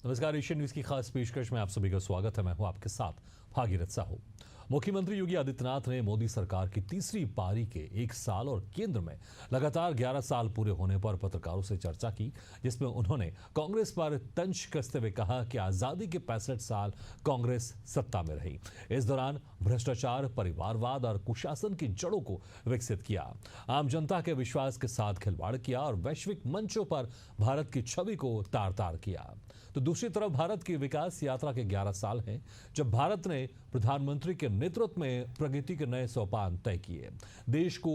नमस्कार, Asian news की खास पेशकश में आप सभी का स्वागत है। मैं हूं आपके साथ भागीरथ साहू। मुख्यमंत्री योगी आदित्यनाथ ने मोदी सरकार की तीसरी पारी के 1 साल और केंद्र में लगातार 11 साल पूरे होने पर पत्रकारों से चर्चा की, जिसमें उन्होंने कांग्रेस पर तंज कसते हुए कहा कि आजादी के 65 साल कांग्रेस सत्ता में रही। इस दौरान भ्रष्टाचार, परिवारवाद और कुशासन की जड़ों को विकसित किया, आम जनता के विश्वास के साथ खिलवाड़ किया और वैश्विक मंचों पर भारत की छवि को तार तार किया। तो दूसरी तरफ भारत की विकास यात्रा के 11 साल हैं, जब भारत ने प्रधानमंत्री के नेतृत्व में प्रगति के नए सोपान तय किए, देश को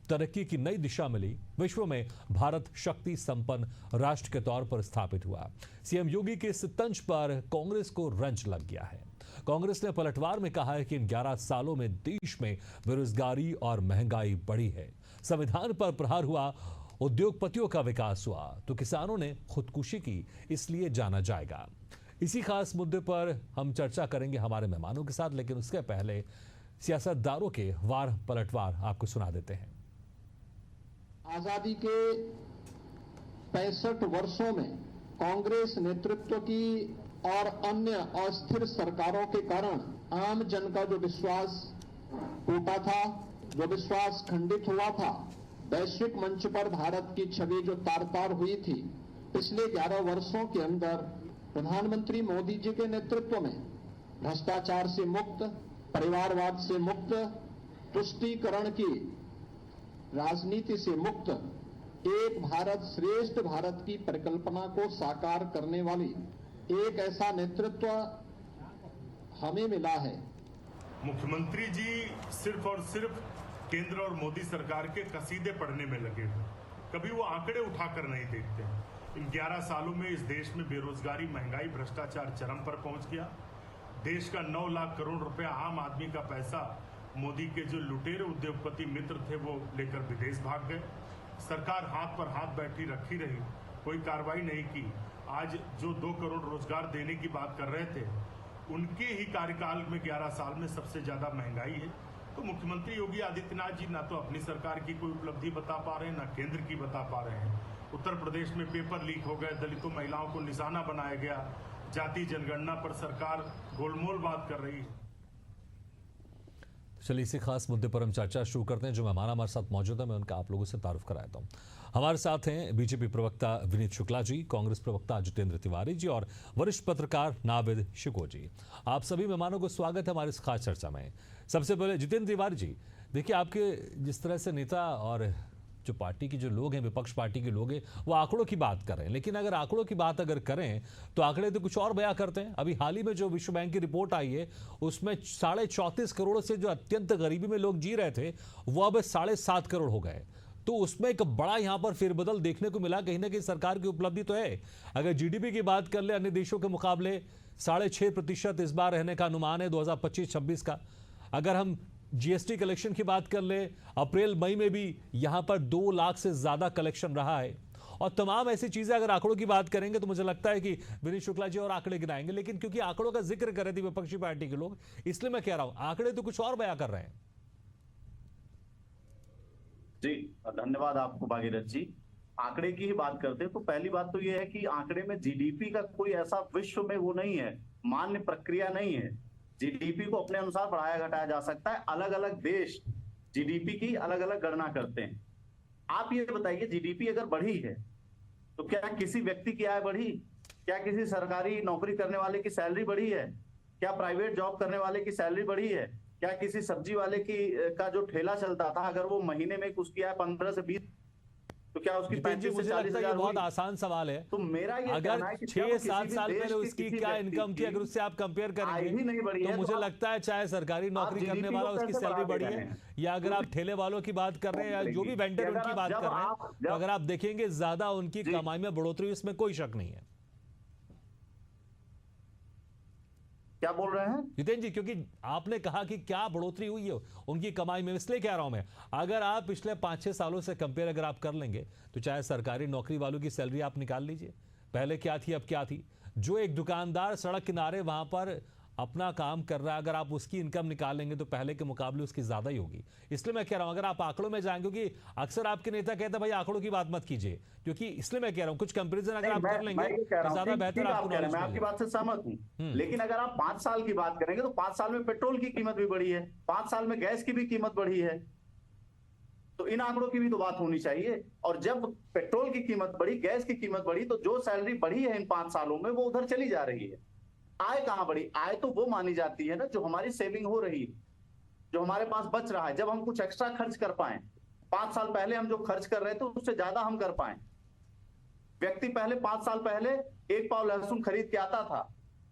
तरक्की की नई दिशा मिली, विश्व में भारत शक्ति संपन्न राष्ट्र के तौर पर स्थापित हुआ। सीएम योगी के इस तंज पर कांग्रेस को रंज लग गया है। कांग्रेस ने पलटवार में कहा है कि इन 11 सालों में देश में बेरोजगारी और महंगाई बढ़ी है, संविधान पर प्रहार हुआ, उद्योगपतियों का विकास हुआ, तो किसानों ने खुदकुशी की, इसलिए जाना जाएगा। इसी खास मुद्दे पर हम चर्चा करेंगे हमारे मेहमानों के साथ, लेकिन उसके पहले सियासतदारों के वार पलटवार आपको सुना देते हैं। आजादी के 65 वर्षों में कांग्रेस नेतृत्व की और अन्य अस्थिर सरकारों के कारण आम जन का जो विश्वास टूटा था, जो विश्वास खंडित हुआ था, वैश्विक मंच पर भारत की छवि जो तार तार हुई थी, पिछले 11 वर्षों के अंदर प्रधानमंत्री मोदी जी के नेतृत्व में भ्रष्टाचार से मुक्त, परिवारवाद से मुक्त, तुष्टीकरण की राजनीति से मुक्त, एक भारत श्रेष्ठ भारत की परिकल्पना को साकार करने वाली एक ऐसा नेतृत्व हमें मिला है। मुख्यमंत्री जी सिर्फ और सिर्फ केंद्र और मोदी सरकार के कसीदे पढ़ने में लगे हुए, कभी वो आंकड़े उठाकर नहीं देखते। इन 11 सालों में इस देश में बेरोजगारी, महंगाई, भ्रष्टाचार चरम पर पहुंच गया। देश का 9 लाख करोड़ रुपया आम आदमी का पैसा मोदी के जो लुटेरे उद्योगपति मित्र थे वो लेकर विदेश भाग गए। सरकार हाथ पर हाथ बैठी रखी रही, कोई कार्रवाई नहीं की। आज जो 2 करोड़ रोजगार देने की बात कर रहे थे, उनके ही कार्यकाल में 11 साल में सबसे ज्यादा महंगाई है। तो मुख्यमंत्री योगी आदित्यनाथ जी ना तो अपनी सरकार की कोई उपलब्धि बता पा रहे हैं, ना केंद्र की बता पा रहे हैं। उत्तर प्रदेश में पेपर लीक हो गए, दलितों महिलाओं को निशाना बनाया गया, जाति जनगणना पर सरकार गोलमोल बात कर रही है। चलिए इसी खास मुद्दे पर हम चर्चा शुरू करते हैं। जो मेहमान हमारे साथ मौजूद है, मैं उनका आप लोगों से तारुफ कराता हूं। हमारे साथ हैं बीजेपी प्रवक्ता विनीत शुक्ला जी, कांग्रेस प्रवक्ता जितेंद्र तिवारी जी और वरिष्ठ पत्रकार नाविद शिको जी। आप सभी मेहमानों को स्वागत है हमारी इस खास चर्चा में। सबसे पहले जितेंद्र तिवारी जी, देखिए आपके जिस तरह से नेता और जो पार्टी के जो लोग हैं, विपक्ष पार्टी के लोग हैं, वो आंकड़ों की बात कर रहे हैं, लेकिन अगर आंकड़ों की बात अगर करें तो आंकड़े तो कुछ और बयां करते हैं। अभी हाल ही में जो विश्व बैंक की रिपोर्ट आई है, उसमें 34.5 करोड़ से जो अत्यंत गरीबी में लोग जी रहे थे, वो अब 7.5 करोड़ हो गए। तो उसमें एक बड़ा यहां पर फेरबदल देखने को मिला। कहीं ना कहीं सरकार की उपलब्धि तो है। अगर जीडीपी की बात कर ले, अन्य देशों के मुकाबले 6.5% इस बार रहने का अनुमान है 2025-26 का। अगर हम जीएसटी कलेक्शन की बात कर ले, अप्रैल मई में भी यहां पर 2 लाख से ज्यादा कलेक्शन रहा है। और तमाम ऐसी चीजें अगर आंकड़ों की बात करेंगे तो मुझे लगता है कि विनीत शुक्ला जी और आंकड़े गिनाएंगे, लेकिन क्योंकि आंकड़ों का जिक्र कर रहे थे विपक्षी पार्टी के लोग, इसलिए मैं कह रहा हूं आंकड़े तो कुछ और बयां कर रहे हैं। जी धन्यवाद आपको भागीरथ जी। आंकड़े की ही बात करते हैं तो पहली बात तो यह है कि आंकड़े में जीडीपी का कोई ऐसा विश्व में वो नहीं है, मान्य प्रक्रिया नहीं है। जीडीपी को अपने अनुसार बढ़ाया घटाया जा सकता है। अलग अलग देश जीडीपी की अलग अलग गणना करते हैं। आप ये बताइए, जीडीपी अगर बढ़ी है तो क्या किसी व्यक्ति की आय बढ़ी? क्या किसी सरकारी नौकरी करने वाले की सैलरी बढ़ी है? क्या प्राइवेट जॉब करने वाले की सैलरी बढ़ी है? क्या किसी सब्जी वाले का जो ठेला चलता था, अगर वो महीने में उसकी आय 15 से 20, तो क्या उसकी 35 से 40 हजार? बहुत आसान सवाल है। तो मेरा ये अगर 6-7 साल पहले उसकी क्या इनकम थी, अगर उससे आप कंपेयर करेंगे तो मुझे लगता है चाहे सरकारी नौकरी करने वाला उसकी सैलरी बढ़ी है, या अगर आप ठेले वालों की बात कर रहे हैं या जो भी वेंडर उनकी बात कर रहे हैं, तो अगर आप देखेंगे ज्यादा उनकी कमाई में बढ़ोतरी, इसमें कोई शक नहीं है। क्या बोल रहे हैं जितेंद्र जी? क्योंकि आपने कहा कि क्या बढ़ोतरी हुई है उनकी कमाई में, इसलिए कह रहा हूं मैं, अगर आप पिछले 5-6 सालों से कंपेयर अगर आप कर लेंगे तो चाहे सरकारी नौकरी वालों की सैलरी आप निकाल लीजिए, पहले क्या थी अब क्या थी। जो एक दुकानदार सड़क किनारे वहां पर अपना काम कर रहा है, अगर आप उसकी इनकम निकालेंगे तो पहले के मुकाबले उसकी ज्यादा ही होगी। इसलिए मैं कह रहा हूं अगर आप आंकड़ों में जाएंगे, क्योंकि अक्सर आपके नेता कहते हैं भाई आंकड़ों की बात मत कीजिए, क्योंकि इसलिए मैं कह रहा हूं कुछ कंपेरिजन अगर आप कर लेंगे तो ज्यादा बेहतर आपको नॉलेज मैं आपकी मिलेगा। बात से सहमत हूँ, लेकिन अगर आप 5 साल की बात करेंगे तो 5 साल में पेट्रोल की कीमत भी बढ़ी है, 5 साल में गैस की भी कीमत बढ़ी है, तो इन आंकड़ों की भी तो बात होनी चाहिए। और जब पेट्रोल की कीमत बढ़ी, गैस की कीमत बढ़ी, तो जो सैलरी बढ़ी है इन 5 सालों में वो उधर चली जा रही है। आय कहां बढ़ी? आय तो वो मानी जाती है ना जो हमारी सेविंग हो रही है, जो हमारे पास बच रहा है, जब हम कुछ एक्स्ट्रा खर्च कर पाए। 5 साल पहले हम जो खर्च कर रहे थे उससे ज्यादा हम कर पाए। व्यक्ति पहले 5 साल पहले 1 पाव लहसुन खरीद के आता था,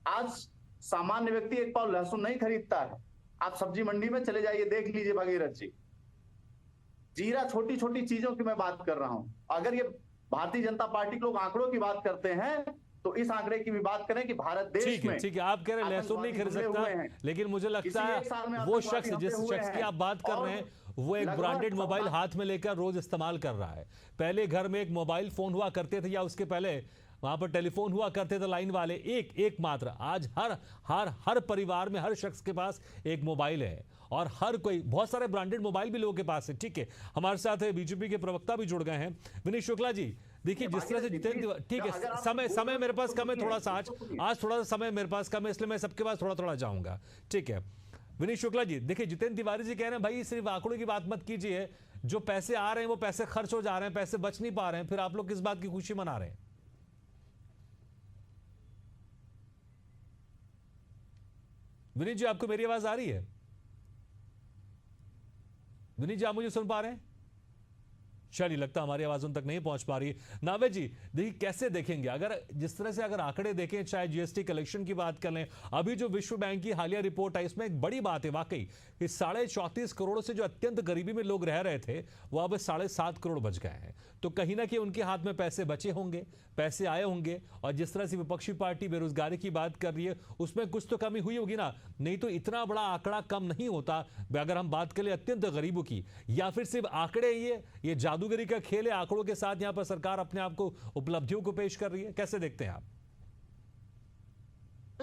आज सामान्य व्यक्ति 1 पाव लहसुन नहीं खरीदता है। आप सब्जी मंडी में चले जाइए, देख लीजिए भागीरथ जी। जीरा, छोटी छोटी चीजों की मैं बात कर रहा हूं। अगर ये भारतीय जनता पार्टी के लोग आंकड़ों की बात करते हैं तो इस आंकड़े की भी बात करें कि भारत देश में, ठीक है, आप कह रहे हैं लहसुन नहीं खरीद सकता, लेकिन मुझे लगता है वो शख्स जिस शख्स की आप बात कर रहे हैं वो एक ब्रांडेड मोबाइल हाथ में लेकर रोज इस्तेमाल कर रहा है। पहले घर में एक मोबाइल फोन हुआ करते थे, या उसके पहले वहां पर टेलीफोन हुआ करते थे लाइन वाले, एक मात्र। आज हर परिवार में हर शख्स के पास एक मोबाइल है, और हर कोई, बहुत सारे ब्रांडेड मोबाइल भी लोगों के पास है। ठीक है, हमारे साथ है बीजेपी के प्रवक्ता भी जुड़ गए हैं, विनीत शुक्ला जी। देखिए जिस तरह से जितेंद्र, ठीक है, समय मेरे पास कम है थोड़ा सा, आज थोड़ा सा समय मेरे पास कम है, इसलिए मैं सबके पास थोड़ा जाऊंगा। ठीक है विनीत शुक्ला जी, देखिए जितेंद्र तिवारी जी कह रहे हैं भाई सिर्फ आंकड़ों की बात मत कीजिए, जो पैसे आ रहे हैं वो पैसे खर्च हो जा रहे हैं, पैसे बच नहीं पा रहे हैं, फिर आप लोग किस बात की खुशी मना रहे हैं? विनीत जी, आपको मेरी आवाज आ रही है? विनीत जी, आप मुझे सुन पा रहे हैं? चलिए, लगता हमारी आवाज उन तक नहीं पहुंच पा रही। नावे जी, देखिए कैसे देखेंगे, अगर जिस तरह से अगर आंकड़े देखें, चाहे जीएसटी कलेक्शन की बात कर लें, अभी जो विश्व बैंक की हालिया रिपोर्ट है इसमें एक बड़ी बात है वाकई कि 34.5 करोड़ से जो अत्यंत गरीबी में लोग रह रहे थे वो अब 7.5 करोड़ बच गए हैं। तो कहीं ना कहीं उनके हाथ में पैसे बचे होंगे, पैसे आए होंगे, और जिस तरह से विपक्षी पार्टी बेरोजगारी की बात कर रही है उसमें कुछ तो कमी हुई होगी ना, नहीं तो इतना बड़ा आंकड़ा कम नहीं होता अगर हम बात करें अत्यंत गरीबों की। या फिर सिर्फ आंकड़े ये जादूगरी का खेल है, आंकड़ों के साथ यहां पर सरकार अपने आप को उपलब्धियों को पेश कर रही है, कैसे देखते हैं आप?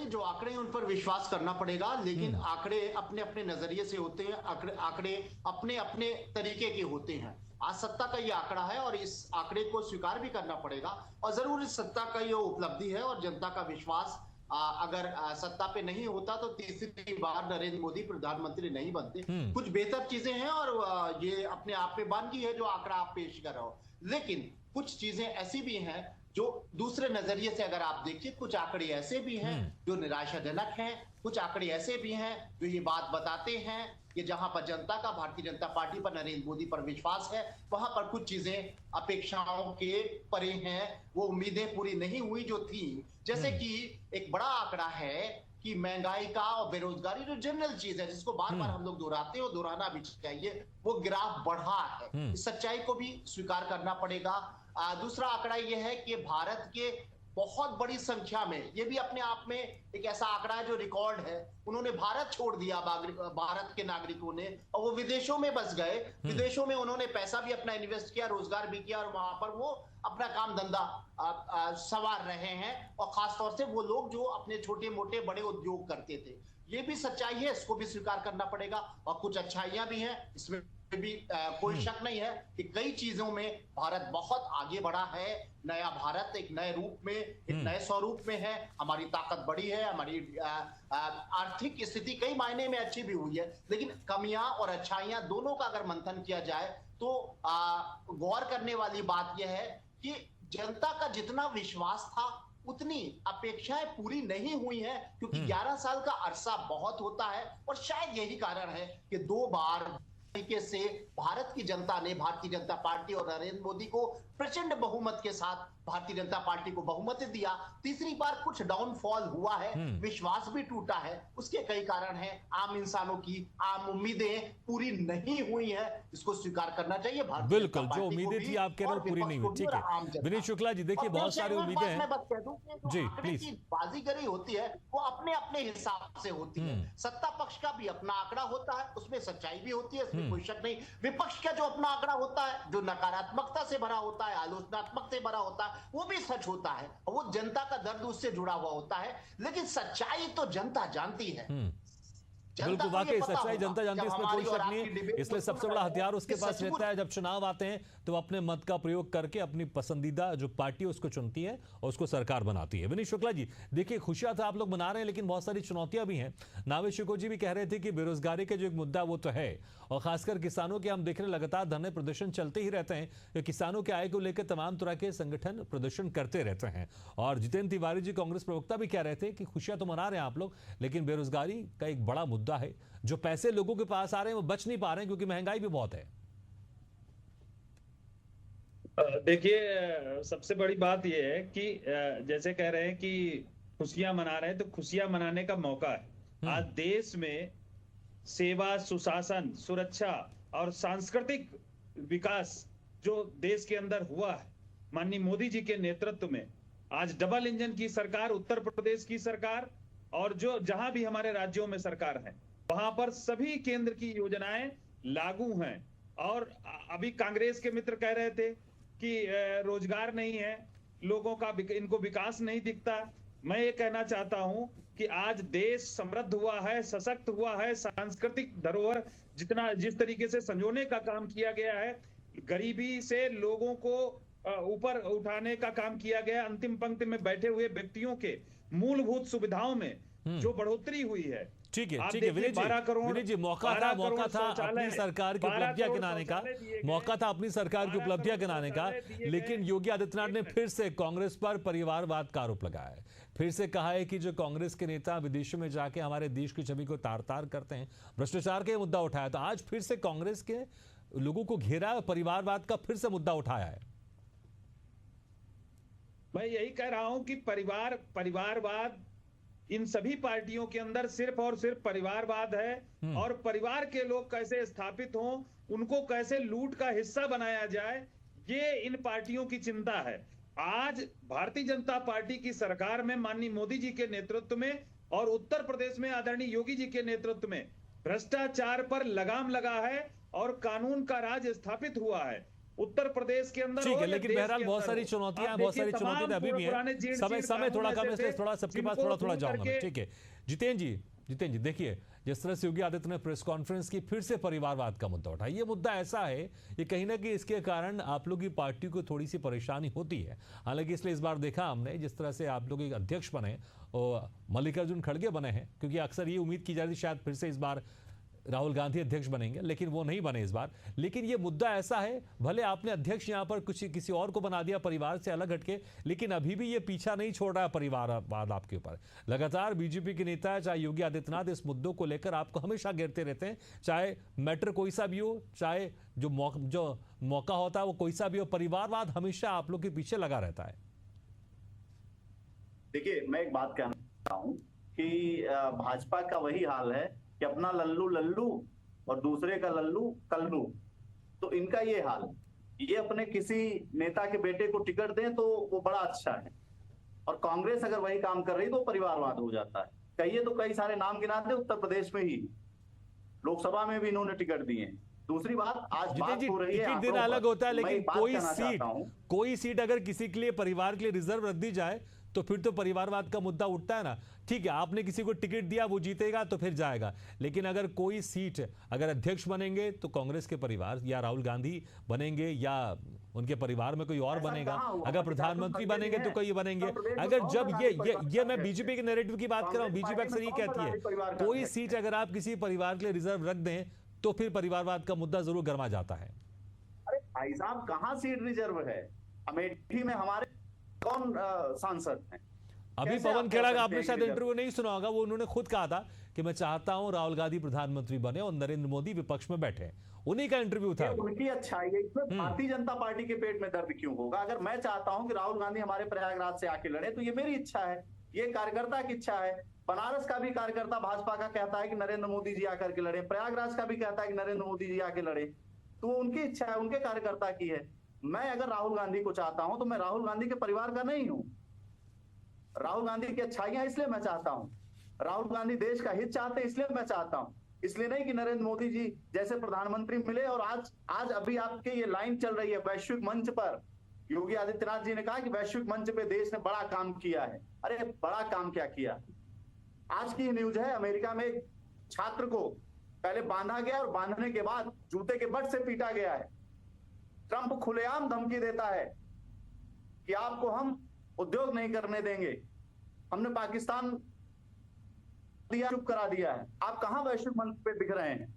जो आंकड़े हैं उन पर विश्वास करना पड़ेगा, लेकिन आंकड़े अपने अपने नजरिए से होते हैं, आंकड़े अपने अपने तरीके के होते हैं। आज सत्ता का ये आंकड़ा है और इस आंकड़े को स्वीकार भी करना पड़ेगा, और जरूर इस सत्ता का ये उपलब्धि है और जनता का विश्वास अगर सत्ता पे नहीं होता तो तीसरी बार नरेंद्र मोदी प्रधानमंत्री नहीं बनते। कुछ बेहतर चीजें हैं और ये अपने आप में वानगी है जो आंकड़ा आप पेश कर रहे हो, लेकिन कुछ चीजें ऐसी भी हैं जो दूसरे नजरिए से अगर आप देखिए, कुछ आंकड़े ऐसे भी हैं जो निराशाजनक हैं, कुछ आंकड़े ऐसे भी हैं जो ये बात बताते हैं कि जहां पर जनता का भारतीय जनता पार्टी पर, नरेंद्र मोदी पर विश्वास है, वहां पर कुछ चीजें अपेक्षाओं के परे हैं, वो उम्मीदें पूरी नहीं हुई जो थी। जैसे कि एक बड़ा आंकड़ा है कि महंगाई का और बेरोजगारी जो जनरल चीज है जिसको बार बार हम लोग दोहराते हैं और दोहराना भी चाहिए, वो ग्राफ बढ़ा है। इस सच्चाई को भी स्वीकार करना पड़ेगा। दूसरा आंकड़ा यह है कि भारत के बहुत बड़ी संख्या में, ये भी अपने आप में एक ऐसा आंकड़ा है जो रिकॉर्ड है, उन्होंने भारत छोड़ दिया भारत के नागरिकों ने, और वो विदेशों में बस गए। विदेशों में उन्होंने पैसा भी अपना इन्वेस्ट किया, रोजगार भी किया, और वहां पर वो अपना काम धंधा संवार रहे हैं, और खासतौर से वो लोग जो अपने छोटे मोटे बड़े उद्योग करते थे। ये भी सच्चाई है, इसको भी स्वीकार करना पड़ेगा। और कुछ अच्छाइयां भी हैं, इसमें भी कोई शक नहीं है कि कई चीजों में भारत बहुत आगे बढ़ा है। नया भारत एक नए रूप में, एक नए स्वरूप में है। हमारी ताकत बढ़ी है, हमारी आर्थिक स्थिति कई मायने में अच्छी भी हुई है, लेकिन कमियां और अच्छाइयां दोनों का अगर मंथन किया जाए तो गौर करने वाली बात यह है कि जनता का जितना विश्वास था उतनी अपेक्षाएं पूरी नहीं हुई हैं, क्योंकि 11 साल का अरसा बहुत होता है, और शायद यही कारण है कि 2 बार तरीके से भारत की जनता ने भारतीय जनता पार्टी और नरेंद्र मोदी को प्रचंड बहुमत के साथ भारतीय जनता पार्टी को बहुमत दिया। तीसरी बार कुछ डाउनफॉल हुआ है, विश्वास भी टूटा है, उसके कई कारण हैं। आम इंसानों की आम उम्मीदें पूरी नहीं हुई हैं, इसको स्वीकार करना चाहिए। बिल्कुल, जो उम्मीदें थी आप कह रहे हो पूरी नहीं हुई, ठीक है। विनीत शुक्ला जी, देखिए बहुत सारी उम्मीदें हैं, मैं बस कह दूं कि जी प्लीज, बाजीगरी होती है वो अपने अपने हिसाब से होती है। सत्ता पक्ष का भी अपना आंकड़ा होता है, उसमें सच्चाई भी होती है, इसमें कोई शक नहीं। विपक्ष का जो अपना आंकड़ा होता है, जो नकारात्मकता से भरा होता है, आलोचनात्मक से भरा होता है, वो भी सच होता है, वो जनता का दर्द उससे जुड़ा हुआ होता है, लेकिन सच्चाई तो जनता जानती है। बिल्कुल, वाकई सच्चाई जनता जानती है, इसमें कोई शक नहीं। इसलिए सबसे बड़ा हथियार उसके पास रहता है, जब चुनाव आते हैं तो वो अपने मत का प्रयोग करके अपनी पसंदीदा जो पार्टी है उसको चुनती है और उसको सरकार बनाती है। विनीत शुक्ला जी, देखिए खुशियां तो आप लोग मना रहे हैं, लेकिन बहुत सारी चुनौतियां भी हैं। नावेद शुक्ला जी भी कह रहे थे कि बेरोजगारी का जो एक मुद्दा वो तो है, और खासकर किसानों के हम देख रहे हैं लगातार धरने प्रदर्शन चलते ही रहते हैं कि किसानों के आय को लेकर तमाम तरह के संगठन प्रदर्शन करते रहते हैं। और जितेंद्र तिवारी जी कांग्रेस प्रवक्ता भी कह रहे थे कि खुशियां तो मना रहे हैं आप लोग, लेकिन बेरोजगारी का एक बड़ा मुद्दा है। जो पैसे लोगों के पास आ रहे हैं वो बच नहीं पा रहे हैं क्योंकि महंगाई भी बहुत है। देखिए, सबसे बड़ी बात यह है कि जैसे कह रहे हैं कि खुशियां मना रहे हैं, तो खुशियां मनाने का मौका है। आज देश में सेवा, सुशासन, सुरक्षा और सांस्कृतिक विकास जो देश के अंदर हुआ है माननीय मोदी जी के नेतृत्व में, आज डबल इंजन की सरकार, उत्तर प्रदेश की सरकार और जो जहां भी हमारे राज्यों में सरकार है वहां पर सभी केंद्र की योजनाएं लागू हैं। और अभी कांग्रेस के मित्र कह रहे थे कि रोजगार नहीं है, लोगों का इनको विकास नहीं दिखता। मैं ये कहना चाहता हूं कि आज देश समृद्ध हुआ है, सशक्त हुआ है, सांस्कृतिक धरोहर जिस तरीके से संजोने का काम किया गया है, गरीबी से लोगों को ऊपर उठाने का काम किया गया, अंतिम पंक्ति में बैठे हुए व्यक्तियों के मूलभूत सुविधाओं में जो बढ़ोतरी हुई है। ठीक है विनीत जी, मौका था अपनी सरकार की उपलब्धियां गिनाने का, मौका था अपनी सरकार की उपलब्धियां गिनाने का, लेकिन योगी आदित्यनाथ ने फिर से कांग्रेस पर परिवारवाद का आरोप लगाया है। फिर से कहा है कि जो कांग्रेस के नेता विदेशों में जाके हमारे देश की छवि को तार तार करते हैं, भ्रष्टाचार का मुद्दा उठाया। तो आज फिर से कांग्रेस के लोगों को घेरा, परिवारवाद का फिर से मुद्दा उठाया है। मैं यही कह रहा हूं कि परिवारवाद इन सभी पार्टियों के अंदर सिर्फ और सिर्फ परिवारवाद है, और परिवार के लोग कैसे स्थापित हों, उनको कैसे लूट का हिस्सा बनाया जाए, ये इन पार्टियों की चिंता है। आज भारतीय जनता पार्टी की सरकार में माननीय मोदी जी के नेतृत्व में और उत्तर प्रदेश में आदरणीय योगी जी के नेतृत्व में भ्रष्टाचार पर लगाम लगा है और कानून का राज स्थापित हुआ है उत्तर प्रदेश के अंदर। ठीक है, लेकिन बहरहाल बहुत सारी चुनौतियां अभी भी हैं। समय थोड़ा कम है, थोड़ा सबके पास थोड़ा जाऊंगा। ठीक है जितेंद्र जी, देखिए जिस तरह से योगी आदित्यनाथ ने प्रेस कॉन्फ्रेंस की, फिर से परिवारवाद का मुद्दा उठा। ये मुद्दा ऐसा है, ये कहीं ना कहीं इसके कारण आप लोग की पार्टी को थोड़ी सी परेशानी होती है। हालांकि इसलिए इस बार देखा हमने जिस तरह से आप लोग एक अध्यक्ष बने और मल्लिकार्जुन खड़गे बने हैं, क्योंकि अक्सर ये उम्मीद की जा रही थी शायद फिर से इस बार राहुल गांधी अध्यक्ष बनेंगे, लेकिन वो नहीं बने इस बार। लेकिन ये मुद्दा ऐसा है, भले आपने अध्यक्ष यहां पर कुछ किसी और को बना दिया परिवार से अलग हटके, लेकिन अभी भी ये पीछा नहीं छोड़ रहा है परिवारवाद आपके ऊपर। लगातार बीजेपी के नेता चाहे योगी आदित्यनाथ इस मुद्दों को लेकर आपको हमेशा घेरते रहते हैं, चाहे मैटर कोई सा भी हो, चाहे जो मौका होता है वो कोई सा भी हो, परिवारवाद हमेशा आप लोग के पीछे लगा रहता है। देखिए, मैं एक बात कहना चाहता हूं कि भाजपा का वही हाल है कि अपना लल्लू लल्लू और दूसरे का लल्लू कल्लू। तो इनका ये हाल, ये अपने किसी नेता के बेटे को टिकट दें तो वो बड़ा अच्छा है, और कांग्रेस अगर वही काम कर रही तो परिवारवाद हो जाता है। कहिए तो कई सारे नाम गिनाते, उत्तर प्रदेश में ही लोकसभा में भी इन्होंने टिकट दिए। दूसरी बात, आज बात हो रही है, दिन अलग होता है, लेकिन कोई सीट अगर किसी के लिए परिवार के लिए रिजर्व रख दी जाए तो फिर तो परिवारवाद का मुद्दा उठता है ना। ठीक है, आपने किसी को टिकट दिया, वो जीतेगा तो फिर जाएगा, लेकिन अगर कोई सीट अगर अध्यक्ष बनेंगे तो कांग्रेस के परिवार या राहुल गांधी बनेंगे या उनके परिवार में कोई और बनेगा, अगर प्रधानमंत्री बनेंगे तो कोई बनेंगे। अगर जब ये मैं बीजेपी के नैरेटिव की बात कर रहा हूं, बीजेपी अक्सर ये कहती है कोई सीट अगर आप किसी परिवार के लिए रिजर्व रख दें तो फिर परिवारवाद का मुद्दा जरूर गर्मा जाता है। अरे भाई साहब, कहां सीट रिजर्व है? अमेठी में हमारे कौन सांसद हैं? अभी पवन खेड़ा का आपने शायद इंटरव्यू नहीं सुना होगा, वो उन्होंने खुद कहा था कि मैं चाहता हूं राहुल गांधी प्रधानमंत्री बने और नरेंद्र मोदी विपक्ष में बैठे। उन्हीं का इंटरव्यू था। उनकी अच्छाई है, इसमें भारतीय जनता पार्टी के पेट में दर्द क्यों होगा? अगर मैं चाहता हूं कि राहुल गांधी हमारे प्रयागराज से आके लड़े तो ये मेरी इच्छा है, ये कार्यकर्ता की इच्छा है। बनारस का भी कार्यकर्ता भाजपा का कहता है कि नरेंद्र मोदी जी आकर के लड़े, प्रयागराज का भी कहता है कि नरेंद्र मोदी जी आके लड़े। तो उनकी इच्छा है, उनके कार्यकर्ता की है। मैं अगर राहुल गांधी को चाहता हूं तो मैं राहुल गांधी के परिवार का नहीं हूं। राहुल गांधी की अच्छाइयां इसलिए मैं चाहता हूं, राहुल गांधी देश का हित चाहते इसलिए मैं चाहता हूं। इसलिए नहीं कि नरेंद्र मोदी जी जैसे प्रधानमंत्री मिले और आज अभी आपके ये लाइन चल रही है वैश्विक मंच पर, योगी आदित्यनाथ जी ने कहा कि वैश्विक मंच पे देश ने बड़ा काम किया है। अरे बड़ा काम क्या किया? आज की न्यूज है, अमेरिका में एक छात्र को पहले बांधा गया और बांधने के बाद जूते के बट से पीटा गया है। ट्रंप खुलेआम धमकी देता है कि आपको हम उद्योग नहीं करने देंगे। हमने पाकिस्तान दिया, चुप करा दिया है। आप कहां वैश्विक मंच पे दिख रहे हैं?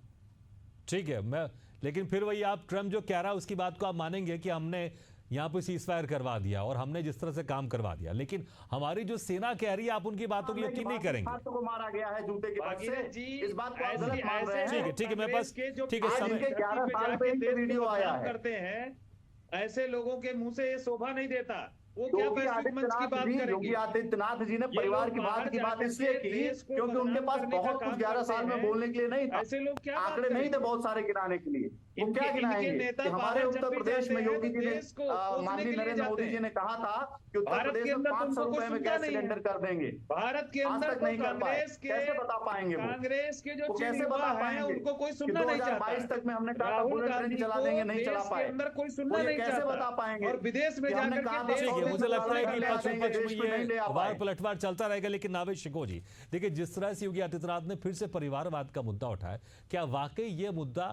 ठीक है, लेकिन फिर वही आप ट्रम्प जो कह रहा है उसकी बात को आप मानेंगे कि हमने यहाँ पे सीज फायर करवा दिया और हमने जिस तरह से काम करवा दिया, लेकिन हमारी जो सेना कह रही है आप उनकी बातों को यकीन नहीं करेंगे। छात्र को मारा गया है जूते के बट से, इस बात को आप गलत मान रहे हैं। ठीक है, मेरे पास ठीक है, आज समय इनके 11 साल पे इनके वीडियो आया है। करते हैं, ऐसे लोगों के मुंह से ये शोभा नहीं देता। वो क्या वैश्विक मंच की बात करेंगे? योगी आदित्यनाथ जी ने परिवार की बात इसलिए की क्योंकि उनके पास बहुत कुछ 11 साल में बोलने के लिए नहीं था। ऐसे लोग क्या आंकड़े नहीं थे बहुत सारे गिनाने के लिए। वो क्या गिनाएंगे कि हमारे उत्तर प्रदेश में योगी जी ने, माननीय नरेंद्र मोदी जी ने कहा था कि उत्तर प्रदेश में 500 रुपए में गैस सिलेंडर कर देंगे। भारत के आज अंदर तक नहीं कर पाए। कैसे बता पाएंगे? कांग्रेस के जो कैसे बता पाएंगे? उनको कोई सुनना नहीं चाहता। 2022 तक में हमने कहा बुलेट ट्रेन चला देंगे, नहीं चला पाए। अंदर कोई सुनना नहीं चाहता। कैसे बता पाएंगे? और विदेश में जाकर के मुझे लगता है कि पक्ष में ये वार के पलटवार चलता रहेगा। लेकिन नावेद शिको जी, देखिए जिस तरह से योगी आदित्यनाथ ने फिर से परिवारवाद का मुद्दा उठाया, क्या वाकई ये मुद्दा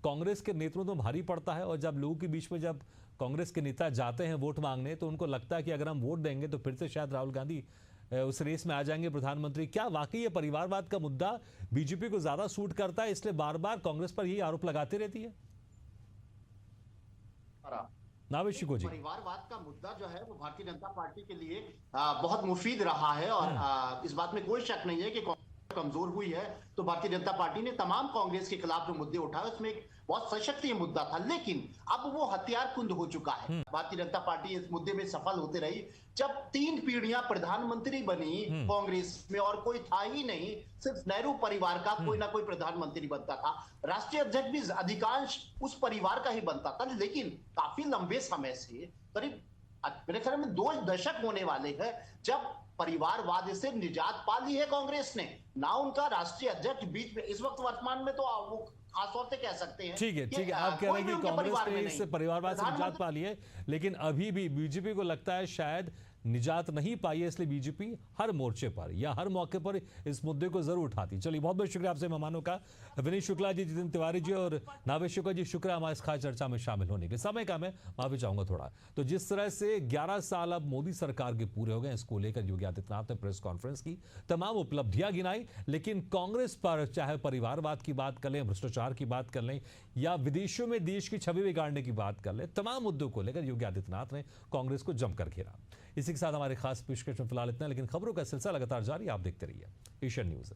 कांग्रेस के नेतृत्व में भारी पड़ता है? और जब लोगों के बीच में जब कांग्रेस के नेता जाते हैं वोट मांगने तो उनको लगता है कि अगर हम वोट देंगे तो फिर से शायद राहुल गांधी उस रेस में आ जाएंगे प्रधानमंत्री। क्या वाकई ये परिवारवाद का मुद्दा बीजेपी को ज्यादा सूट करता है, इसलिए बार बार कांग्रेस पर यही आरोप लगाती रहती है? नावेद शिको जी, परिवारवाद का मुद्दा जो है वो भारतीय जनता पार्टी के लिए बहुत मुफीद रहा है और इस बात में कोई शक नहीं है कि कमजोर हुई है तो भारतीय जनता पार्टी ने तमाम कांग्रेस के खिलाफ जो मुद्दे उठाए उसमें एक बहुत सशक्त ये मुद्दा था, लेकिन अब वो हथियार कुंद हो चुका है। भारतीय जनता पार्टी इस मुद्दे में सफल होते रही। जब 3 पीढ़ियां प्रधानमंत्री बनी कांग्रेस में और कोई था ही नहीं, सिर्फ नेहरू परिवार का कोई ना कोई प्रधानमंत्री बनता था, राष्ट्रीय अध्यक्ष भी अधिकांश उस परिवार का ही बनता था। लेकिन काफी लंबे समय से, करीब मेरे ख्याल में 2 दशक होने वाले हैं जब परिवारवाद से निजात पा ली है कांग्रेस ने। ना उनका राष्ट्रीय अध्यक्ष बीच में इस वक्त वर्तमान में तो वो खासतौर से कह सकते हैं। ठीक है, आप कह रहे हैं कि कांग्रेस ने इससे परिवारवाद से निजात पा ली है, लेकिन अभी भी बीजेपी को लगता है शायद निजात नहीं पाई है, इसलिए बीजेपी हर मोर्चे पर या हर मौके पर इस मुद्दे को जरूर उठाती। चलिए, बहुत बहुत शुक्रिया आपसे मेहमानों का, विनीत शुक्ला जी, जितिन तिवारी जी और नावेद शिको जी, शुक्रिया हमारे इस खास चर्चा में शामिल होने के। समय का मैं माफी चाहूंगा थोड़ा। तो जिस तरह से 11 साल अब मोदी सरकार के पूरे हो गए, इसको लेकर योगी आदित्यनाथ ने प्रेस कॉन्फ्रेंस की, तमाम उपलब्धियां गिनाई, लेकिन कांग्रेस पर चाहे परिवारवाद की बात कर लें, भ्रष्टाचार की बात कर लें या विदेशों में देश की छवि बिगाड़ने की बात कर लें, तमाम मुद्दों को लेकर योगी आदित्यनाथ ने कांग्रेस को जमकर घेरा। इसी के साथ हमारे खास पेशकश में फिलहाल इतना, लेकिन खबरों का सिलसिला लगातार जारी, आप देखते रहिए एशियन न्यूज़।